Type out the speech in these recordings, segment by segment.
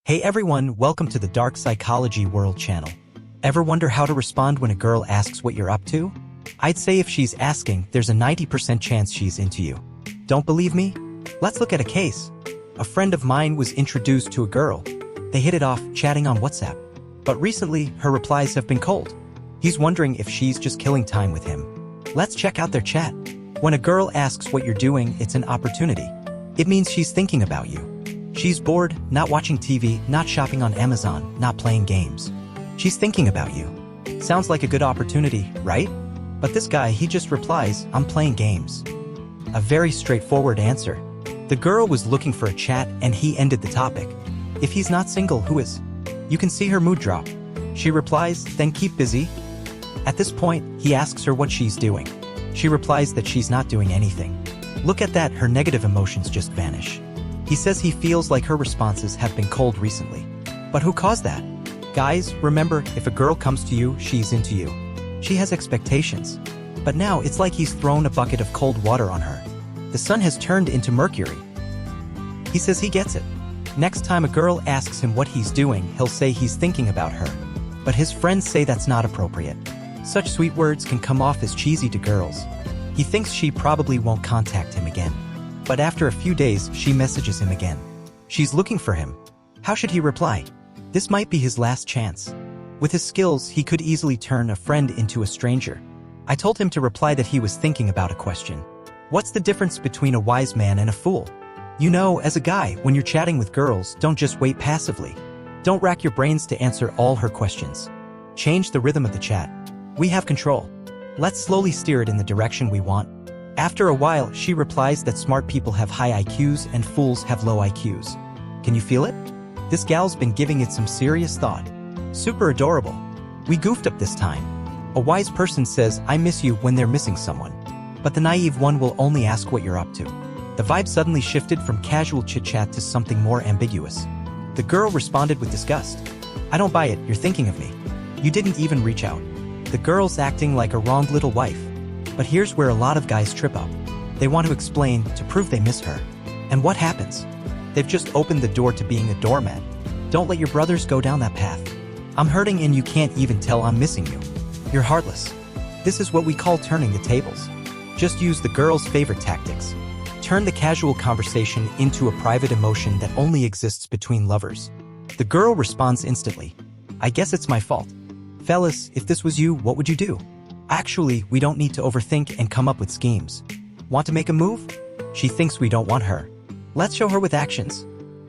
Hey everyone, welcome to the Dark Psychology World channel. Ever wonder how to respond when a girl asks what you're up to? I'd say if she's asking, there's a 90% chance she's into you. Don't believe me? Let's look at a case. A friend of mine was introduced to a girl. They hit it off, chatting on WhatsApp. But recently, her replies have been cold. He's wondering if she's just killing time with him. Let's check out their chat. When a girl asks what you're doing, it's an opportunity. It means she's thinking about you. She's bored, not watching TV, not shopping on Amazon, not playing games. She's thinking about you. Sounds like a good opportunity, right? But this guy, he just replies, I'm playing games. A very straightforward answer. The girl was looking for a chat and he ended the topic. If he's not single, who is? You can see her mood drop. She replies, then keep busy. At this point, he asks her what she's doing. She replies that she's not doing anything. Look at that, her negative emotions just vanish. He says he feels like her responses have been cold recently. But who caused that? Guys, remember, if a girl comes to you, she's into you. She has expectations. But now it's like he's thrown a bucket of cold water on her. The sun has turned into mercury. He says he gets it. Next time a girl asks him what he's doing, he'll say he's thinking about her. But his friends say that's not appropriate. Such sweet words can come off as cheesy to girls. He thinks she probably won't contact him again. But after a few days, she messages him again. She's looking for him. How should he reply? This might be his last chance. With his skills, he could easily turn a friend into a stranger. I told him to reply that he was thinking about a question. What's the difference between a wise man and a fool? You know, as a guy, when you're chatting with girls, don't just wait passively. Don't rack your brains to answer all her questions. Change the rhythm of the chat. We have control. Let's slowly steer it in the direction we want. After a while, she replies that smart people have high IQs and fools have low IQs. Can you feel it? This gal's been giving it some serious thought. Super adorable. We goofed up this time. A wise person says, I miss you when they're missing someone. But the naive one will only ask what you're up to. The vibe suddenly shifted from casual chit-chat to something more ambiguous. The girl responded with disgust. I don't buy it, you're thinking of me. You didn't even reach out. The girl's acting like a wronged little wife. But here's where a lot of guys trip up. They want to explain to prove they miss her. And what happens? They've just opened the door to being a doormat. Don't let your brothers go down that path. I'm hurting and you can't even tell I'm missing you. You're heartless. This is what we call turning the tables. Just use the girl's favorite tactics. Turn the casual conversation into a private emotion that only exists between lovers. The girl responds instantly. I guess it's my fault. Fellas, if this was you, what would you do? Actually, we don't need to overthink and come up with schemes. Want to make a move? She thinks we don't want her. Let's show her with actions.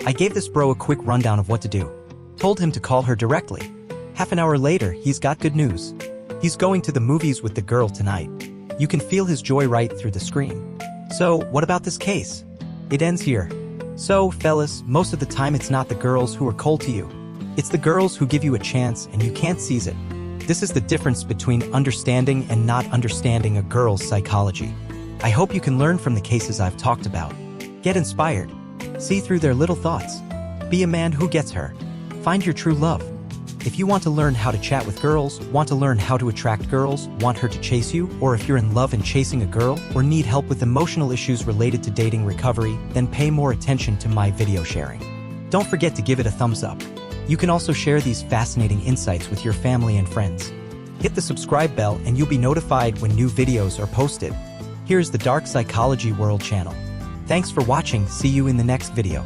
I gave this bro a quick rundown of what to do. Told him to call her directly. Half an hour later, he's got good news. He's going to the movies with the girl tonight. You can feel his joy right through the screen. So, what about this case? It ends here. So, fellas, most of the time it's not the girls who are cold to you. It's the girls who give you a chance and you can't seize it. This is the difference between understanding and not understanding a girl's psychology. I hope you can learn from the cases I've talked about. Get inspired. See through their little thoughts. Be a man who gets her. Find your true love. If you want to learn how to chat with girls, want to learn how to attract girls, want her to chase you, or if you're in love and chasing a girl, or need help with emotional issues related to dating recovery, then pay more attention to my video sharing. Don't forget to give it a thumbs up. You can also share these fascinating insights with your family and friends. Hit the subscribe bell and you'll be notified when new videos are posted. Here's the Dark Psychology World channel. Thanks for watching, see you in the next video.